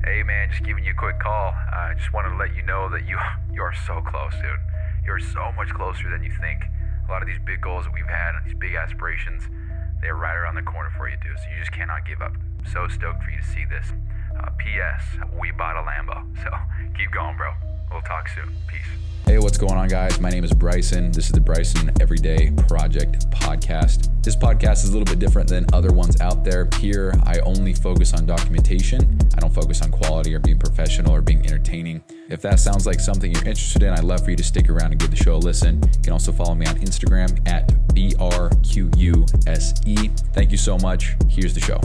Hey man, just giving you a quick call. I just wanted to let you know that you are so close, dude. You're so much closer than you think. A lot of these big goals that we've had and these big aspirations, they're right around the corner for you, dude. So you just cannot give up. So stoked for you to see this. P.S. We bought a Lambo. So keep going, bro. We'll talk soon. Peace. Hey, what's going on, guys? My name is Bryson. This is the Bryson Everyday Project Podcast. This podcast is a little bit different than other ones out there. Here, I only focus on documentation. I don't focus on quality or being professional or being entertaining. If that sounds like something you're interested in, I'd love for you to stick around and give the show a listen. You can also follow me on Instagram at BRQUSE. Thank you so much. Here's the show.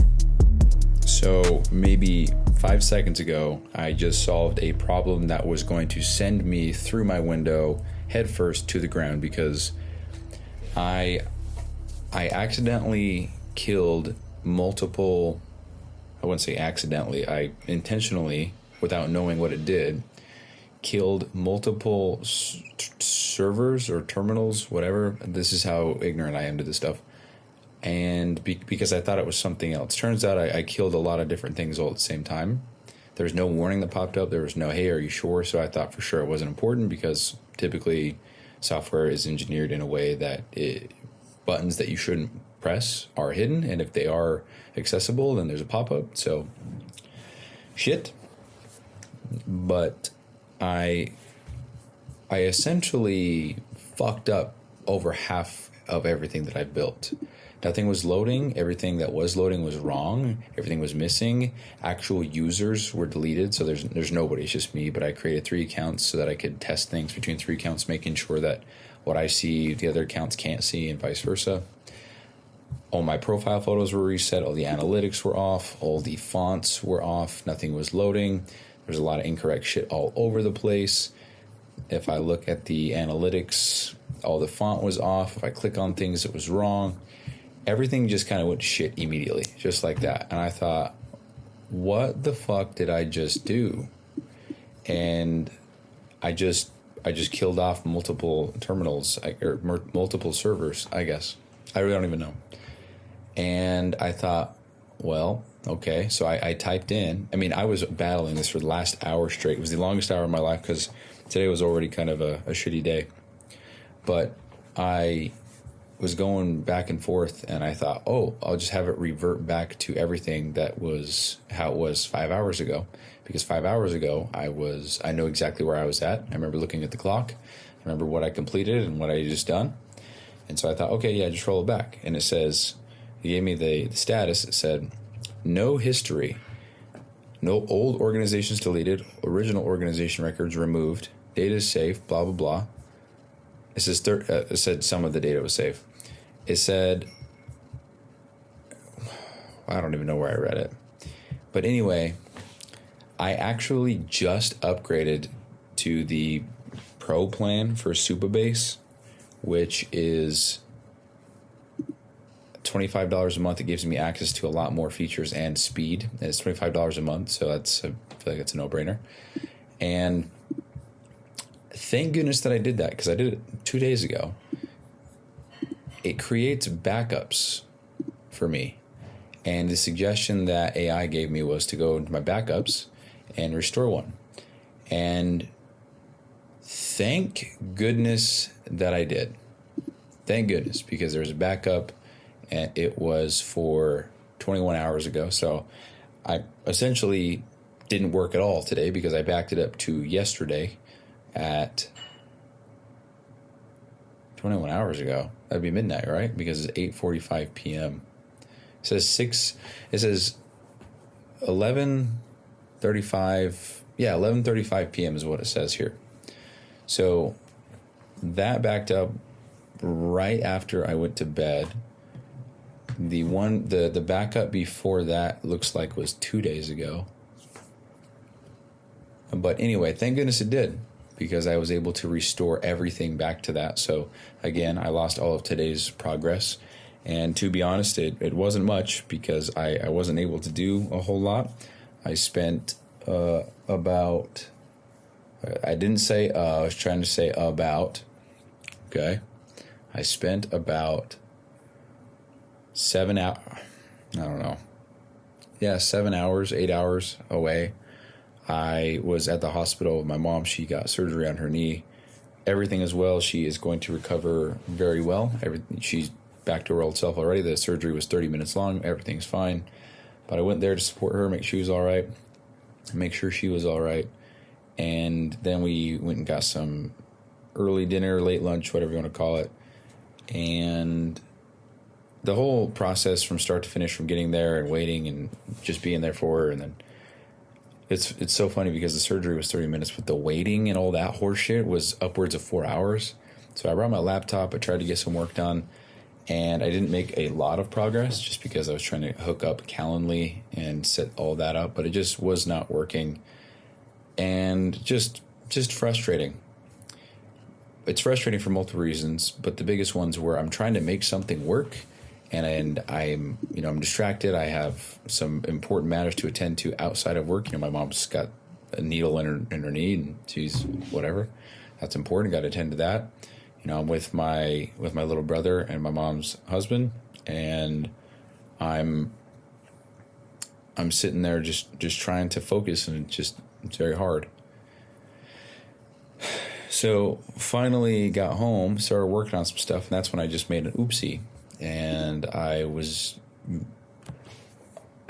So maybe 5 seconds ago, I just solved a problem that was going to send me through my window headfirst to the ground because I accidentally killed multiple, I wouldn't say accidentally, I intentionally, without knowing what it did, killed multiple servers or terminals, whatever. This is how ignorant I am to this stuff. And because I thought it was something else. Turns out I killed a lot of different things all at the same time. There was no warning that popped up. There was no, hey, are you sure? So I thought for sure it wasn't important because typically software is engineered in a way that buttons that you shouldn't press are hidden. And if they are accessible, then there's a pop-up. So shit. But I essentially fucked up over half of everything that I built. Nothing was loading. Everything that was loading was wrong. Everything was missing. Actual users were deleted, so there's nobody. It's just me. But I created 3 accounts so that I could test things between 3 accounts, making sure that what I see, the other accounts can't see, and vice versa. All my profile photos were reset. All the analytics were off. All the fonts were off. Nothing was loading. There's a lot of incorrect shit all over the place. If I look at the analytics, all the font was off. If I click on things, it was wrong. Everything just kind of went to shit immediately, just like that. And I thought, what the fuck did I just do? And I just killed off multiple terminals, or multiple servers, I guess. I really don't even know. And I thought, well, okay. So I typed in, I was battling this for the last hour straight. It was the longest hour of my life because today was already kind of a shitty day. But I was going back and forth, and I thought, oh, I'll just have it revert back to everything that was how it was 5 hours ago. Because 5 hours ago, I know exactly where I was at. I remember looking at the clock. I remember what I completed and what I had just done. And so I thought, okay, yeah, just roll it back. And it says, he gave me the status. It said, no history, no old organizations deleted, original organization records removed, data is safe, blah, blah, blah. It says it said some of the data was safe. It said, I don't even know where I read it. But anyway, I actually just upgraded to the Pro plan for Supabase, which is $25 a month. It gives me access to a lot more features and speed. And it's $25 a month, so I feel like it's a no-brainer. And thank goodness that I did that, because I did it 2 days ago. It creates backups for me. And the suggestion that AI gave me was to go into my backups and restore one. And thank goodness that I did. Thank goodness, because there's a backup, and it was for 21 hours ago. So I essentially didn't work at all today because I backed it up to yesterday at 21 hours ago. That'd be midnight, right? Because it's 8:45 p.m. It says 11:35. Yeah, 11:35 p.m. is what it says here. So that backed up right after I went to bed. The backup before that looks like was 2 days ago. But anyway, thank goodness it did, because I was able to restore everything back to that. So again, I lost all of today's progress. And to be honest, it wasn't much, because I wasn't able to do a whole lot. I spent about, I didn't say, I was trying to say about, okay. I spent about 7 hours, I don't know. Yeah, 7 hours, 8 hours away I was at the hospital with my mom. She got surgery on her knee. Everything is well. She is going to recover very well. She's back to her old self already. The surgery was 30 minutes long. Everything's fine. But I went there to support her, make sure she was all right. Make sure she was all right. And then we went and got some early dinner, late lunch, whatever you want to call it. And the whole process from start to finish, from getting there and waiting and just being there for her, and then it's so funny because the surgery was 30 minutes, but the waiting and all that horse shit was upwards of 4 hours. So I brought my laptop, I tried to get some work done, and I didn't make a lot of progress just because I was trying to hook up Calendly and set all that up, but it just was not working. And just frustrating. It's frustrating for multiple reasons, but the biggest ones were I'm trying to make something work, and I'm distracted. I have some important matters to attend to outside of work. My mom's got a needle in her knee, and she's whatever. That's important. Got to attend to that. I'm with my little brother and my mom's husband, and I'm sitting there just trying to focus, and it's very hard. So finally got home, started working on some stuff, and that's when I just made an oopsie. And have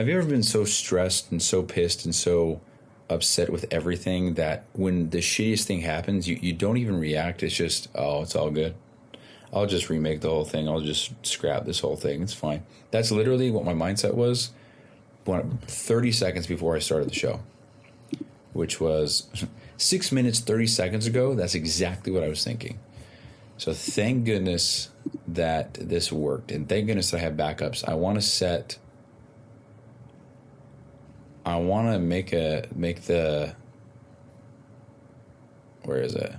you ever been so stressed and so pissed and so upset with everything that when the shittiest thing happens, you don't even react? It's just, oh, it's all good. I'll just remake the whole thing. I'll just scrap this whole thing. It's fine. That's literally what my mindset was 30 seconds before I started the show, which was 6 minutes, 30 seconds ago. That's exactly what I was thinking. So thank goodness that this worked, and thank goodness that I have backups. I want to make the, where is it?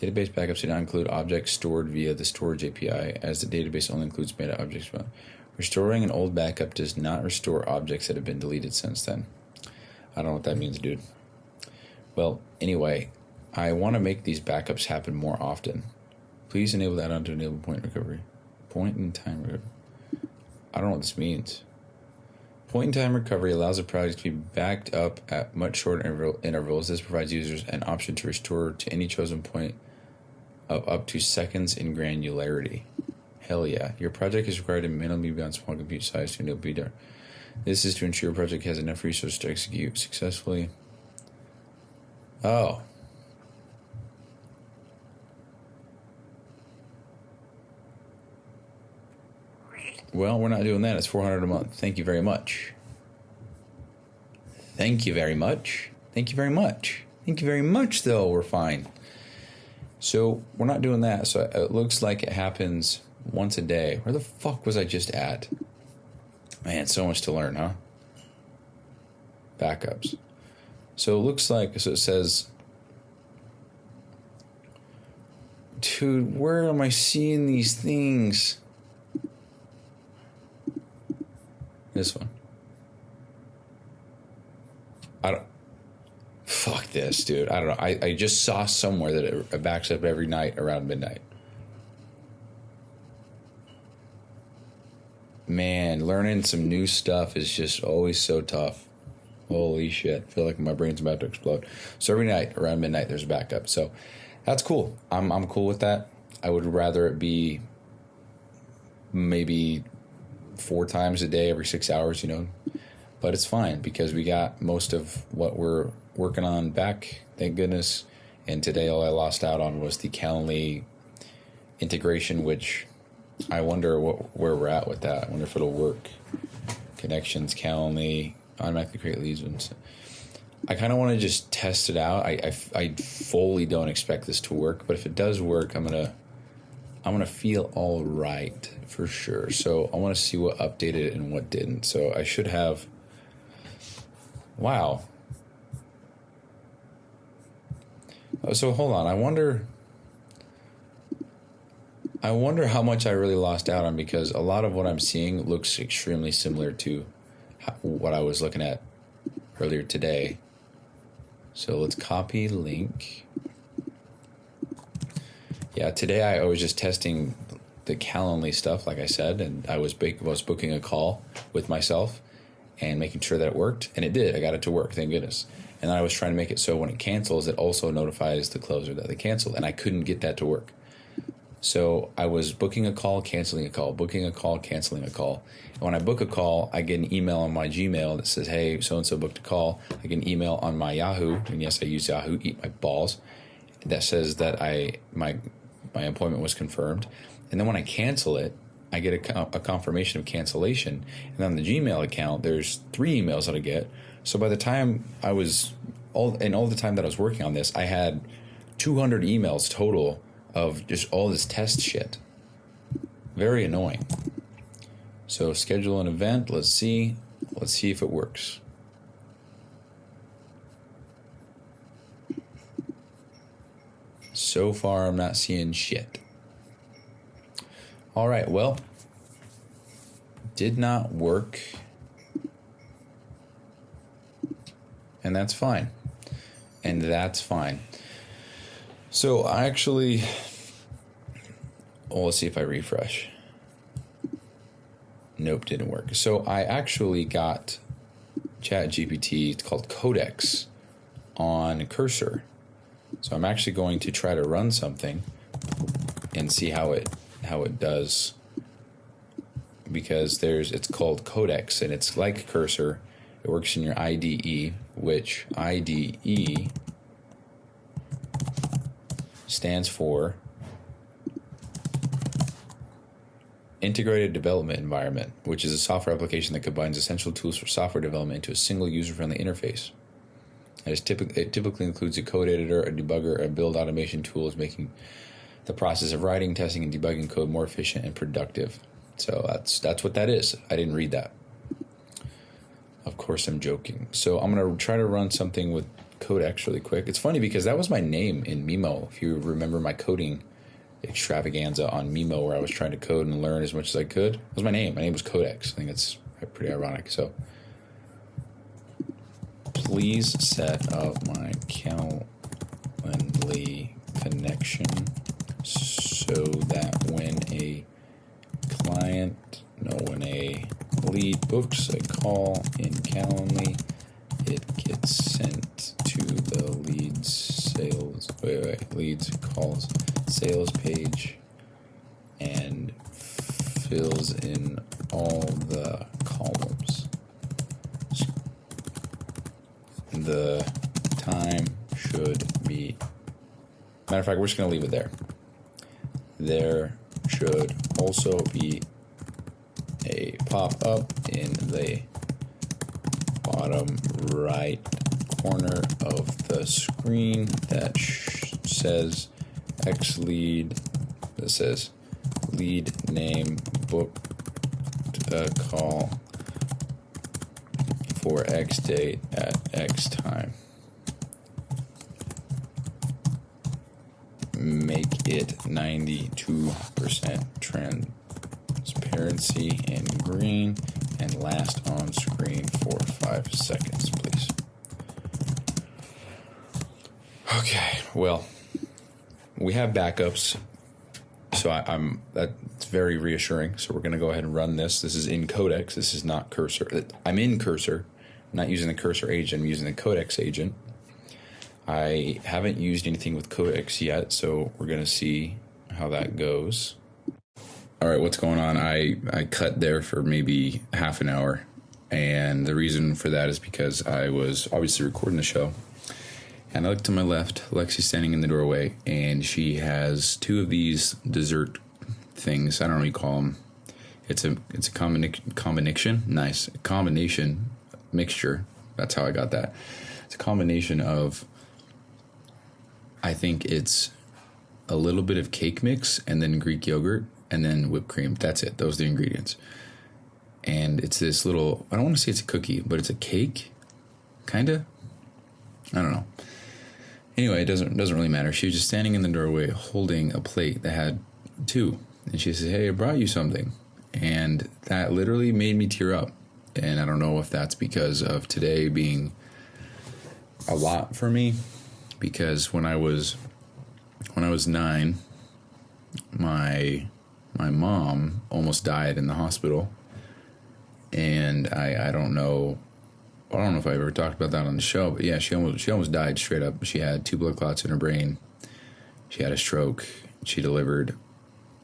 Database backups do not include objects stored via the storage API, as the database only includes meta objects. Restoring an old backup does not restore objects that have been deleted since then. I don't know what that means, dude. Well, anyway, I want to make these backups happen more often. Please enable that on to enable point recovery. Point in time recovery. I don't know what this means. Point in time recovery allows a project to be backed up at much shorter intervals. This provides users an option to restore to any chosen point of up to seconds in granularity. Hell yeah. Your project is required to minimally be on small compute size to enable done. This is to ensure your project has enough resources to execute successfully. Oh. Well, we're not doing that. It's $400 a month. Thank you very much. Thank you very much. Thank you very much. Thank you very much, though. We're fine. So we're not doing that. So it looks like it happens once a day. Where the fuck was I just at? Man, so much to learn, huh? Backups. So it looks like, so it says, dude, where am I seeing these things? This one. Fuck this, dude. I don't know. I just saw somewhere that it backs up every night around midnight. Man, learning some new stuff is just always so tough. Holy shit. I feel like my brain's about to explode. So every night around midnight there's a backup. So that's cool. I'm cool with that. I would rather it be maybe 4 times a day every 6 hours, but it's fine because we got most of what we're working on back, thank goodness. And today all I lost out on was the Calendly integration, which I wonder where we're at with that. I wonder if it'll work. Connections, Calendly, automatically create leads. I kind of want to just test it out. I fully don't expect this to work, but if it does work, I'm gonna feel all right for sure. So I want to see what updated and what didn't. So I should have. Wow. So hold on. I wonder how much I really lost out on, because a lot of what I'm seeing looks extremely similar to what I was looking at earlier today. So let's copy link. Yeah, today I was just testing the Calendly stuff, like I said, and I was booking a call with myself, and making sure that it worked, and it did. I got it to work, thank goodness. And then I was trying to make it so when it cancels, it also notifies the closer that they canceled, and I couldn't get that to work. So I was booking a call, canceling a call, booking a call, canceling a call. And when I book a call, I get an email on my Gmail that says, hey, so-and-so booked a call. I get an email on my Yahoo, and yes, I use Yahoo, eat my balls, that says that my appointment was confirmed. And then when I cancel it, I get a confirmation of cancellation. And on the Gmail account, there's 3 emails that I get. So by the time all the time that I was working on this, I had 200 emails total of just all this test shit. Very annoying. So schedule an event. Let's see if it works. So far, I'm not seeing shit. All right, well, did not work. And that's fine. So I actually, let's see if I refresh. Nope, didn't work. So I actually got ChatGPT, it's called Codex, on Cursor. So I'm actually going to try to run something and see how it does, because it's called Codex, and it's like Cursor. It works in your IDE, which IDE stands for Integrated Development Environment, which is a software application that combines essential tools for software development into a single user-friendly interface. It typically includes a code editor, a debugger, a build automation tools, making the process of writing, testing, and debugging code more efficient and productive. So that's what that is. I didn't read that. Of course, I'm joking. So I'm going to try to run something with Codex really quick. It's funny because that was my name in Mimo. If you remember my coding extravaganza on Mimo, where I was trying to code and learn as much as I could, it was my name. My name was Codex. I think it's pretty ironic. So please set up my Calendly connection so that when a lead books a call in Calendly, it gets sent to the leads calls sales page and fills in all the columns. The time should be, matter of fact, we're just going to leave it there. There should also be a pop-up in the bottom right corner of the screen that says lead name booked a call for X date at X time. Make it 92% transparency and green, and last on screen for 5 seconds, please. Okay, well, we have backups, so that's very reassuring. So we're going to go ahead and run this. This is in Codex. This is not Cursor. I'm in Cursor. I'm not using the Cursor agent. I'm using the Codex agent. I haven't used anything with Codex yet, so we're going to see how that goes. All right, what's going on? I cut there for maybe half an hour, and the reason for that is because I was obviously recording the show, and I looked to my left, Lexi's standing in the doorway, and she has 2 of these dessert things. I don't know what you call them. It's a combination. Nice. A combination mixture. That's how I got that. It's a combination of, I think it's a little bit of cake mix and then Greek yogurt and then whipped cream. That's it. Those are the ingredients. And it's this little, I don't want to say it's a cookie, but it's a cake, kind of. I don't know. Anyway, it doesn't really matter. She was just standing in the doorway holding a plate that had 2. And she said, hey, I brought you something. And that literally made me tear up. And I don't know if that's because of today being a lot for me. Because when I was 9, my mom almost died in the hospital. And I don't know. I don't know if I ever talked about that on the show, but yeah, she almost died straight up. She had 2 blood clots in her brain. She had a stroke. She delivered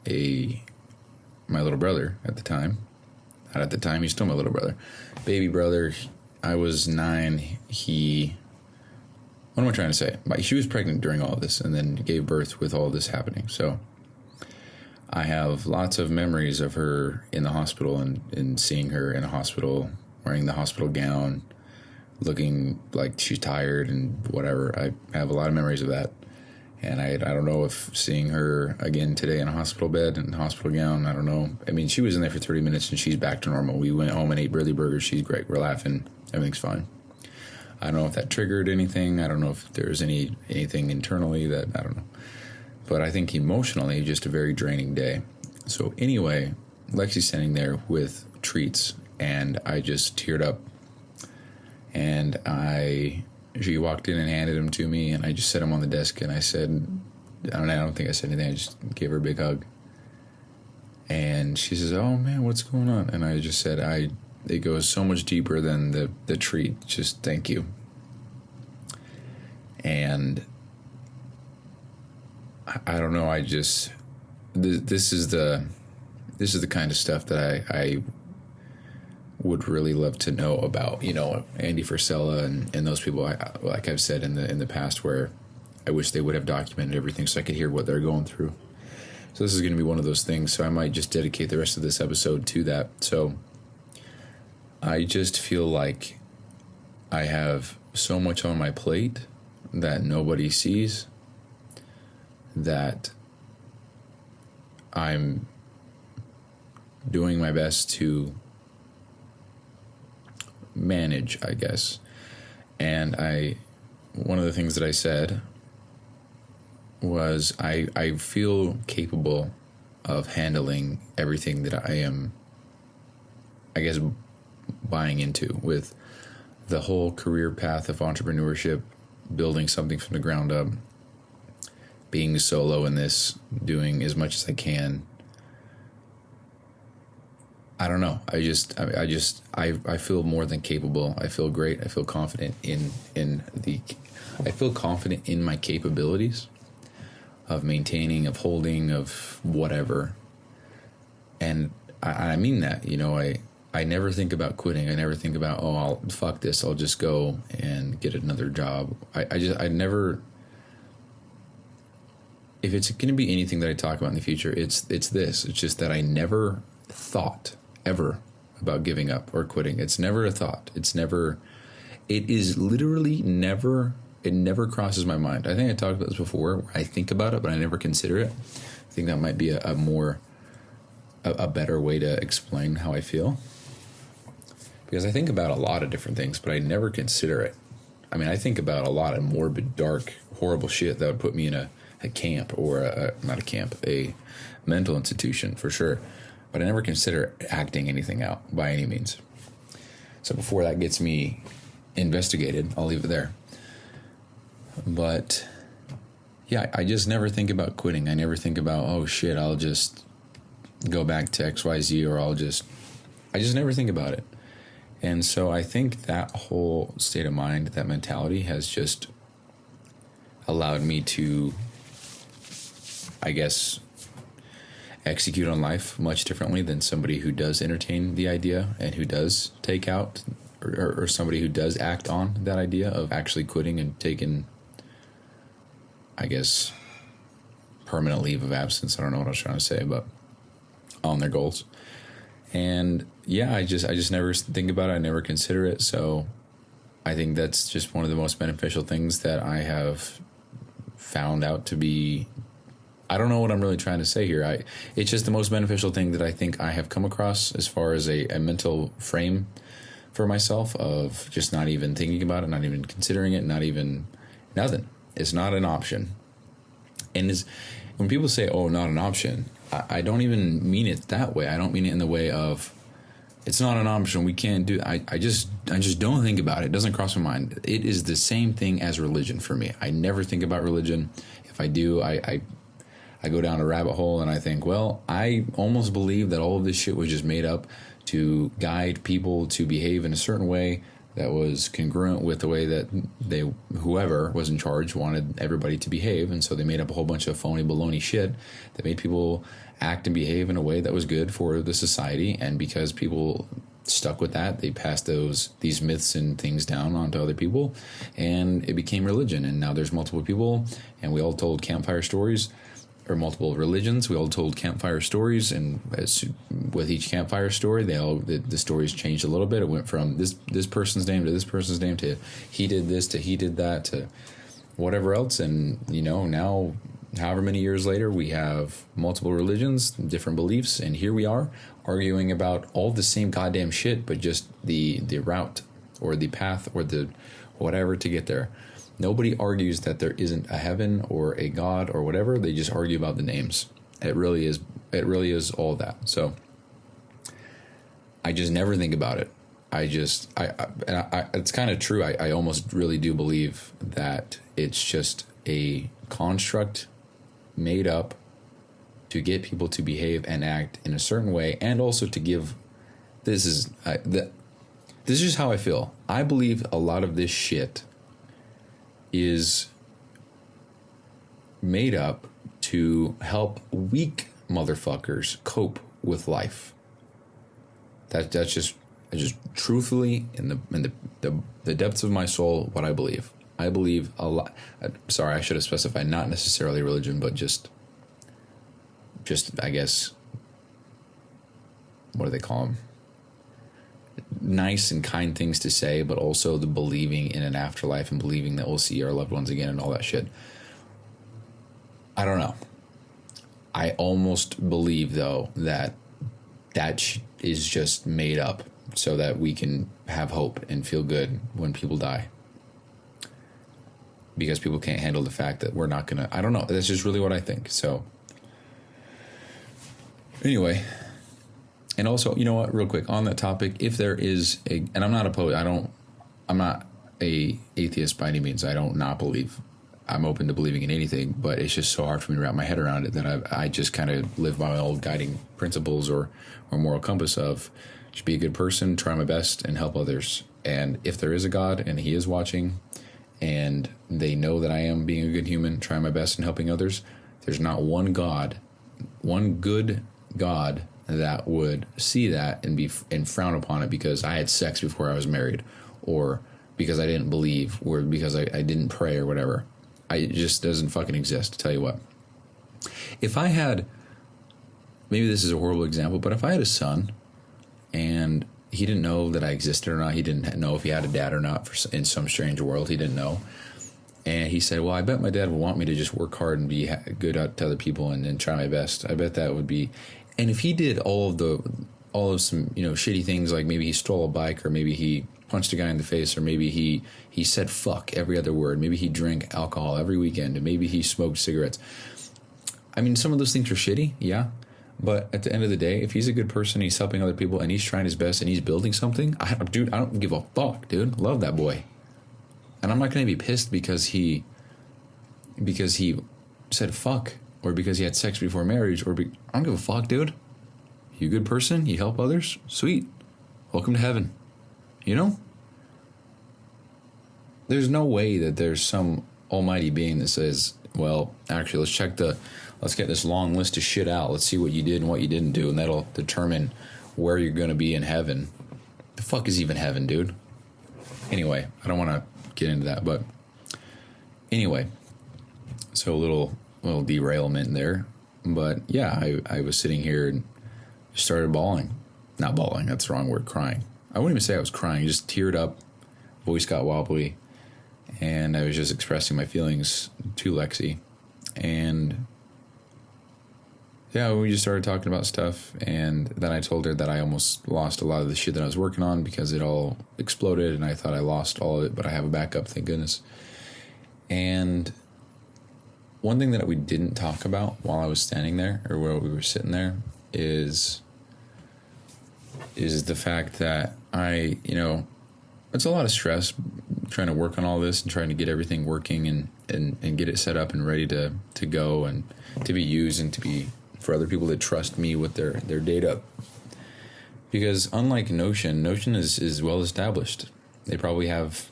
my little brother at the time. Not at the time, he's still my little brother. Baby brother. I was 9. What am I trying to say? She was pregnant during all of this and then gave birth with all of this happening. So I have lots of memories of her in the hospital and seeing her in a hospital, wearing the hospital gown, looking like she's tired and whatever. I have a lot of memories of that. And I don't know if seeing her again today in a hospital bed and hospital gown, I don't know. I mean, she was in there for 30 minutes and she's back to normal. We went home and ate Burley Burgers. She's great. We're laughing. Everything's fine. I don't know if that triggered anything. I don't know if there's anything internally that, I don't know. But I think emotionally, just a very draining day. So anyway, Lexi's sitting there with treats and I just teared up. And she walked in and handed them to me, and I just set them on the desk, and I said, I don't think I said anything. I just gave her a big hug. And she says, "Oh man, what's going on?" And I just said, it goes so much deeper than the treat. Just thank you. And I don't know. This is the kind of stuff that I would really love to know about, Andy Frisella and those people. Like I've said in the past, where I wish they would have documented everything so I could hear what they're going through. So this is going to be one of those things. So I might just dedicate the rest of this episode to that. So I just feel like I have so much on my plate that nobody sees, that I'm doing my best to manage, I guess. And one of the things that I said was I feel capable of handling everything that I am, I guess, buying into with the whole career path of entrepreneurship, building something from the ground up, being solo in this, doing as much as I can. I don't know. I feel more than capable. I feel great. I feel confident I feel confident in my capabilities of maintaining, of holding, of whatever. And I mean that, I never think about quitting. I never think about, fuck this, I'll just go and get another job. I never, if it's going to be anything that I talk about in the future, it's this. It's just that I never thought ever about giving up or quitting. It's never a thought. It is literally never, it never crosses my mind. I think I talked about this before, where I think about it, but I never consider it. I think that might be a better way to explain how I feel. Because I think about a lot of different things, but I never consider it. I mean, I think about a lot of morbid, dark, horrible shit that would put me in a camp, or not a camp, a mental institution for sure. But I never consider acting anything out by any means. So before that gets me investigated, I'll leave it there. But yeah, I just never think about quitting. I never think about, oh shit, I'll just go back to XYZ, or I just never think about it. And so I think that whole state of mind, that mentality, has just allowed me to, I guess, execute on life much differently than somebody who does entertain the idea and who does take out, or somebody who does act on that idea of actually quitting and taking, I guess, permanent leave of absence. I don't know what I was trying to say, but on their goals. And yeah, I just never think about it. I never consider it. So I think that's just one of the most beneficial things that I have found out to be. I don't know what I'm really trying to say here. It's just the most beneficial thing that I think I have come across as far as a mental frame for myself, of just not even thinking about it, not even considering it, not even nothing. It's not an option. And when people say, oh, not an option, I don't even mean it that way. I don't mean it in the way of, it's not an option, we can't do it. I just don't think about it. It doesn't cross my mind. It is the same thing as religion for me. I never think about religion. If I do, I go down a rabbit hole and I think, well, I almost believe that all of this shit was just made up to guide people to behave in a certain way that was congruent with the way that whoever was in charge wanted everybody to behave. And so they made up a whole bunch of phony baloney shit that made people act and behave in a way that was good for the society. And because people stuck with that, they passed these myths and things down onto other people, and it became religion. And now there's multiple people, and we all told campfire stories, or multiple religions. We all told campfire stories, and with each campfire story, the stories changed a little bit. It went from this person's name to this person's name to he did this to he did that to whatever else. And now, however many years later, we have multiple religions, different beliefs, and here we are arguing about all the same goddamn shit, but just the route or the path or the whatever to get there. Nobody argues that there isn't a heaven or a God or whatever. They just argue about the names. It really is all that. So I just never think about it. It's kind of true. I almost really do believe that it's just a construct made up to get people to behave and act in a certain way, and also to give. This is just how I feel. I believe a lot of this shit is made up to help weak motherfuckers cope with life. That's just truthfully in the depths of my soul what I believe. I believe a lot. Sorry, I should have specified not necessarily religion, but just I guess, what do they call them? Nice and kind things to say, but also the believing in an afterlife and believing that we'll see our loved ones again and all that shit. I don't know. I almost believe, though, that is just made up so that we can have hope and feel good when people die. Because people can't handle the fact that we're not going to... I don't know. That's just really what I think. So, anyway... And also, you know what, real quick, on that topic, if there is and I'm not opposed, I'm not a atheist by any means. I don't not believe. I'm open to believing in anything, but it's just so hard for me to wrap my head around it that I just kind of live by my old guiding principles or moral compass of just be a good person, try my best, and help others. And if there is a God and he is watching and they know that I am being a good human, trying my best and helping others, there's not one good God that would see that and frown upon it because I had sex before I was married, or because I didn't believe, or because I didn't pray or whatever. It just doesn't fucking exist, to tell you what. If I had, maybe this is a horrible example, but if I had a son and he didn't know that I existed or not, he didn't know if he had a dad or not in some strange world, he didn't know. And he said, well, I bet my dad would want me to just work hard and be good to other people and try my best. I bet that would be... And if he did all of some, shitty things, like maybe he stole a bike, or maybe he punched a guy in the face, or maybe he said fuck every other word, maybe he drank alcohol every weekend, and maybe he smoked cigarettes. I mean, some of those things are shitty, yeah. But at the end of the day, if he's a good person, he's helping other people, and he's trying his best, and he's building something, I don't give a fuck, dude. Love that boy. And I'm not going to be pissed because he said fuck, or because he had sex before marriage, I don't give a fuck, dude. You a good person? You help others? Sweet. Welcome to heaven. There's no way that there's some almighty being that says, well, actually, let's get this long list of shit out. Let's see what you did and what you didn't do, and that'll determine where you're going to be in heaven. The fuck is even heaven, dude? Anyway, I don't want to get into that, but anyway, so a little derailment there, but yeah, I was sitting here and started bawling. Not bawling, that's the wrong word, crying. I wouldn't even say I was crying, just teared up, voice got wobbly, and I was just expressing my feelings to Lexi. And yeah, we just started talking about stuff, and then I told her that I almost lost a lot of the shit that I was working on because it all exploded, and I thought I lost all of it, but I have a backup, thank goodness. And one thing that we didn't talk about while I was standing there, or while we were sitting there, is the fact that it's a lot of stress trying to work on all this and trying to get everything working and get it set up and ready to go and to be used and to be for other people to trust me with their data. Because unlike Notion is well established. They probably have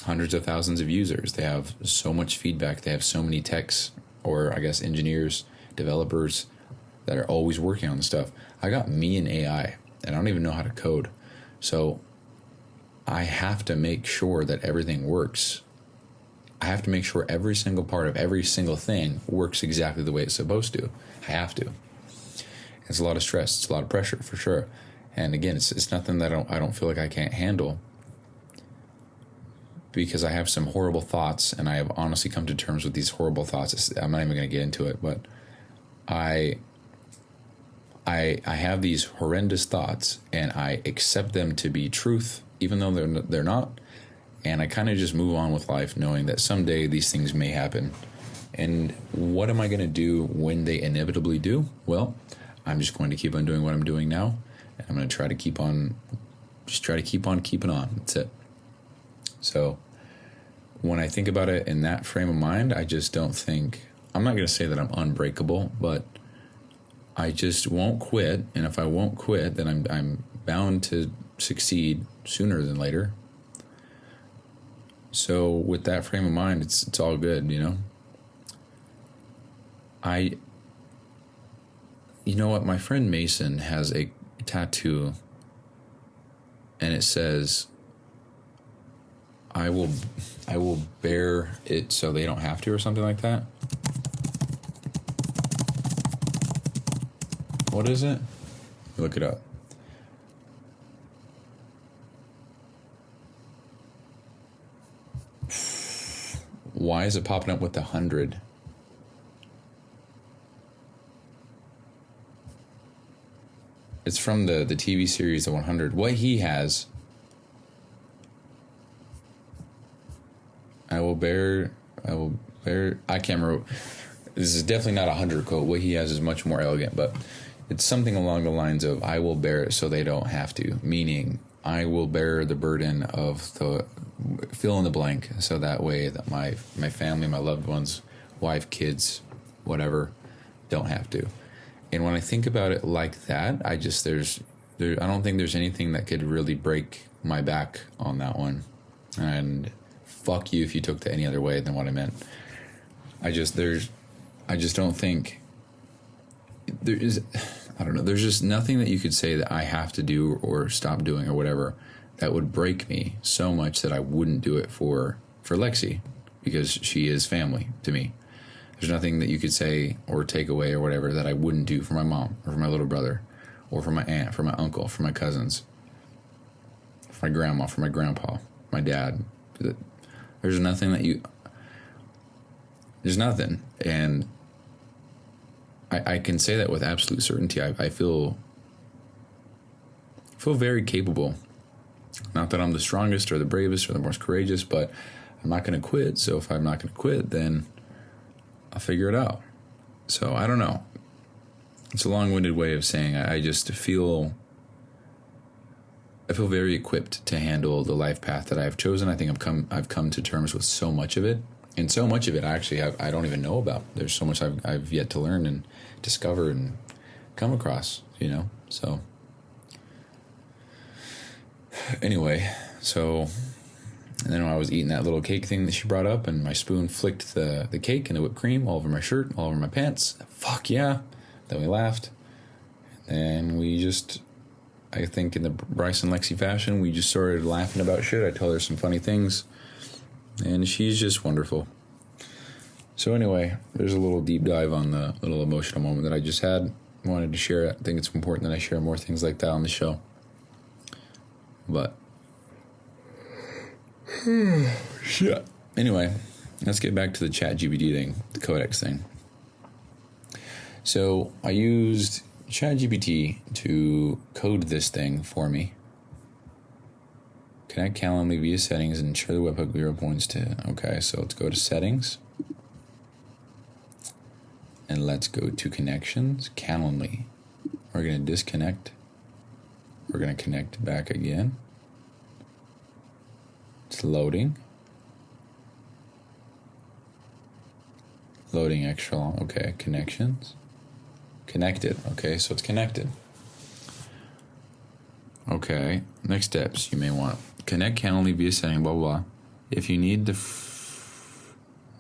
hundreds of thousands of users. They have so much feedback. They have so many techs, or I guess engineers, developers that are always working on the stuff. I got me and AI, and I don't even know how to code. So I have to make sure that everything works. I have to make sure every single part of every single thing works exactly the way it's supposed to. I have to. It's a lot of stress. It's a lot of pressure, for sure. And again, it's nothing that I don't feel like I can't handle, because I have some horrible thoughts, and I have honestly come to terms with these horrible thoughts. I'm not even going to get into it, but I have these horrendous thoughts, and I accept them to be truth, even though they're not. And I kind of just move on with life, knowing that someday these things may happen. And what am I going to do when they inevitably do? Well, I'm just going to keep on doing what I'm doing now. And I'm going to try to keep on keeping on. That's it. So when I think about it in that frame of mind, I just don't think, I'm not going to say that I'm unbreakable, but I just won't quit. And if I won't quit, then I'm bound to succeed sooner than later. So with that frame of mind, it's all good, you know. You know what? My friend Mason has a tattoo, and it says, I will bear it so they don't have to, or something like that. What is it? Look it up. Why is it popping up with 100? It's from the TV series The 100. What he has, I will bear, I can't remember. This is definitely not a 100 quote. What he has is much more elegant, but it's something along the lines of, I will bear it so they don't have to, meaning I will bear the burden of the fill in the blank, so that way that my family, my loved ones, wife, kids, whatever, don't have to. And when I think about it like that, I don't think there's anything that could really break my back on that one. And fuck you if you took that any other way than what I meant. I just don't think there is, I don't know, there's just nothing that you could say that I have to do or stop doing or whatever that would break me so much that I wouldn't do it for Lexi, because she is family to me. There's nothing that you could say or take away or whatever that I wouldn't do for my mom or for my little brother or for my aunt, for my uncle, for my cousins, for my grandma, for my grandpa, my dad. There's nothing that there's nothing. And I can say that with absolute certainty. I feel very capable. Not that I'm the strongest or the bravest or the most courageous, but I'm not going to quit. So if I'm not going to quit, then I'll figure it out. So I don't know. It's a long-winded way of saying I just feel very equipped to handle the life path that I've chosen. I think I've come to terms with so much of it, and so much of it actually I don't even know about. There's so much I've yet to learn and discover and come across, you know. So anyway, and then when I was eating that little cake thing that she brought up, and my spoon flicked the cake and the whipped cream all over my shirt, all over my pants. Fuck yeah. Then we laughed. And we just, I think in the Bryce and Lexi fashion, we just started laughing about shit. I told her some funny things. And she's just wonderful. So anyway, there's a little deep dive on the little emotional moment that I just had. I wanted to share it. I think it's important that I share more things like that on the show. But shit. Anyway, let's get back to the ChatGPT thing, the Codex thing. So I used ChatGPT to code this thing for me. Connect Calendly via settings and share the webhook 0 points to. Okay, so let's go to settings. And let's go to connections, Calendly. We're going to disconnect. We're going to connect back again. It's loading. Loading extra long. Okay, connections. Connected. Okay, so it's connected. Okay. Next steps you may want. Connect Calendly via setting, blah, blah, blah. If you need to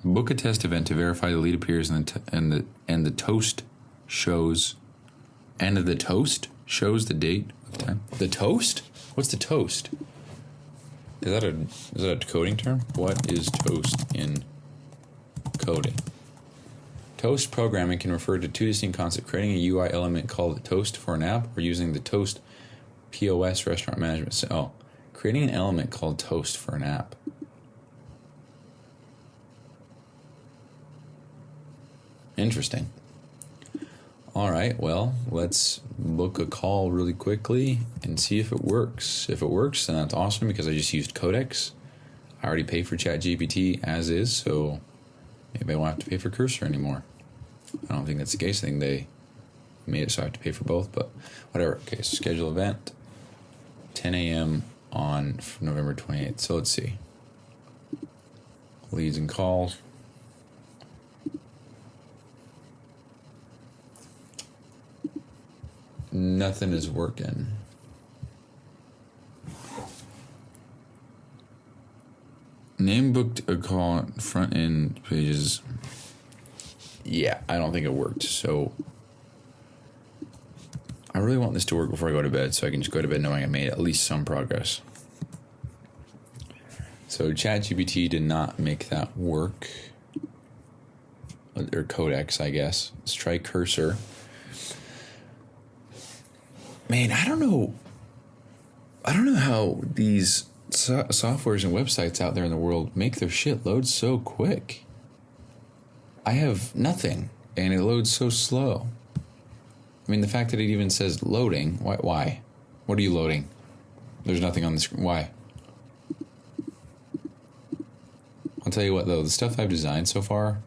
book a test event to verify the lead appears and the toast shows shows the date of time. The toast? What's the toast? Is that a coding term? What is toast in coding? Toast programming can refer to two distinct concepts: creating a UI element called toast for an app, or using the toast POS restaurant management. So, creating an element called toast for an app. Interesting. All right, well, let's book a call really quickly and see if it works. If it works, then that's awesome because I just used Codex. I already pay for ChatGPT as is, so maybe I won't have to pay for Cursor anymore. I don't think that's the case. I think they made it so I have to pay for both, but whatever. Okay, so schedule event, 10 a.m. on November 28th. So let's see. Leads and calls. Nothing is working. Name booked a call front end pages. Yeah, I don't think it worked. So I really want this to work before I go to bed, so I can just go to bed knowing I made at least some progress. So ChatGPT did not make that work. Or Codex, I guess. Let's try Cursor. Man, I don't know how these softwares and websites out there in the world make their shit load so quick. I have nothing, and it loads so slow. I mean, the fact that it even says loading, why? What are you loading? There's nothing on the screen. Why? I'll tell you what, though, the stuff I've designed so far,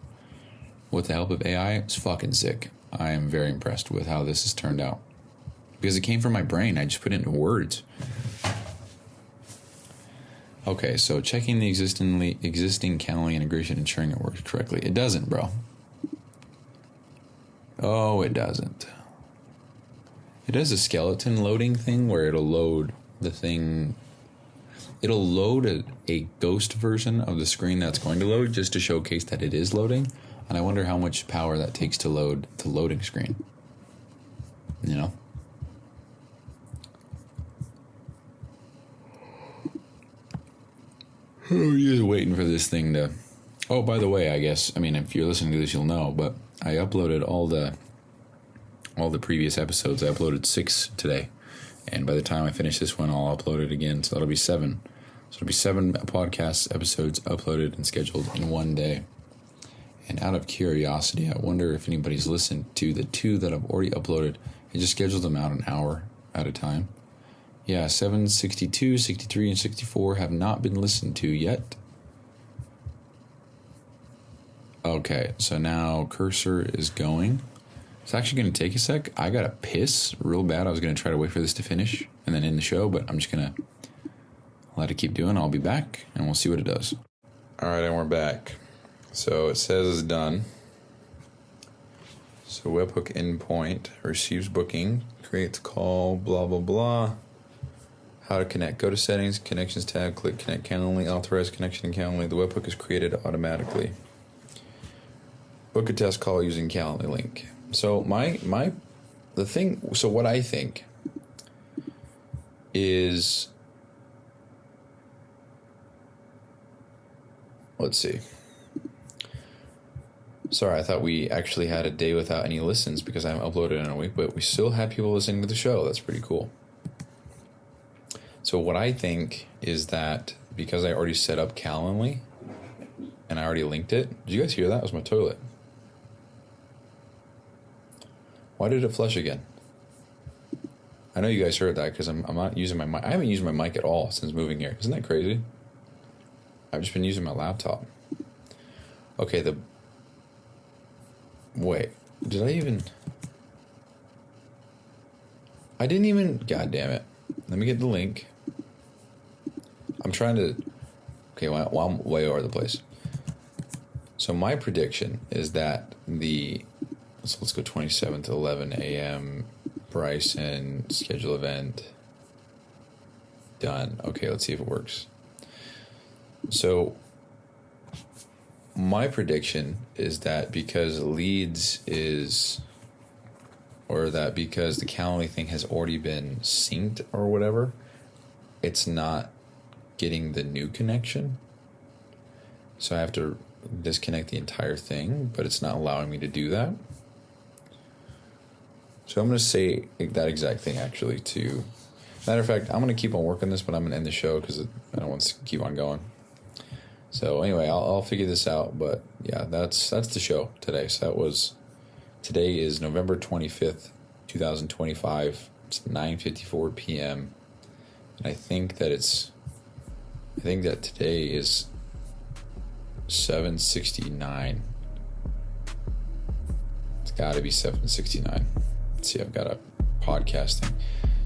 with the help of AI, is fucking sick. I am very impressed with how this has turned out. Because it came from my brain. I just put it into words. Okay, so checking the existing Calendly integration, ensuring it works correctly. It doesn't, bro. Oh, it doesn't. It does a skeleton loading thing where it'll load the thing. It'll load a ghost version of the screen that's going to load just to showcase that it is loading. And I wonder how much power that takes to load the loading screen. You know? Just waiting for this thing to... Oh, by the way, I guess, I mean, if you're listening to this, you'll know, but I uploaded all the previous episodes. I uploaded 6 today, and by the time I finish this one, I'll upload it again, so that'll be 7. So it'll be 7 podcast episodes uploaded and scheduled in one day. And out of curiosity, I wonder if anybody's listened to the 2 that I've already uploaded. I just scheduled them out an hour at a time. Yeah, 7, 62, 63, and 64 have not been listened to yet. Okay, so now Cursor is going. It's actually going to take a sec. I got to piss real bad. I was going to try to wait for this to finish and then end the show, but I'm just going to let it keep doing. I'll be back, and we'll see what it does. All right, and we're back. So it says it's done. So webhook endpoint receives booking, creates call, blah, blah, blah. How to connect. Go to settings, connections tab, click connect Calendly, authorize connection in Calendly. The webhook is created automatically. Book a test call using Calendly link. So what I think is, let's see. Sorry, I thought we actually had a day without any listens because I haven't uploaded in a week, but we still have people listening to the show. That's pretty cool. So what I think is that because I already set up Calendly and I already linked it. Did you guys hear that? It was my toilet. Why did it flush again? I know you guys heard that because I'm not using my mic. I haven't used my mic at all since moving here. Isn't that crazy? I've just been using my laptop. Okay, wait. Did I even... I didn't even... God damn it. Let me get the link. I'm trying to... Okay, well, I'm way all over the place. So my prediction is that So let's go 27th, 11 a.m. Bryson schedule event. done. Okay, let's see if it works. So my prediction is that because leads is, or that because the Calendly thing has already been synced or whatever, it's not getting the new connection. So I have to disconnect the entire thing, but it's not allowing me to do that. So I'm going to say that exact thing actually to... Matter of fact, I'm going to keep on working this, but I'm going to end the show because I don't want to keep on going. So anyway, I'll figure this out. But yeah, that's the show today. So today is November 25th, 2025. It's 9:54 p.m. And I think that today is 7:69. It's got to be 7:69. Let's see, I've got a podcasting.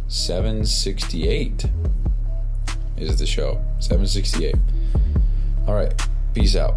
7:68 is the show. 7:68. All right. Peace out.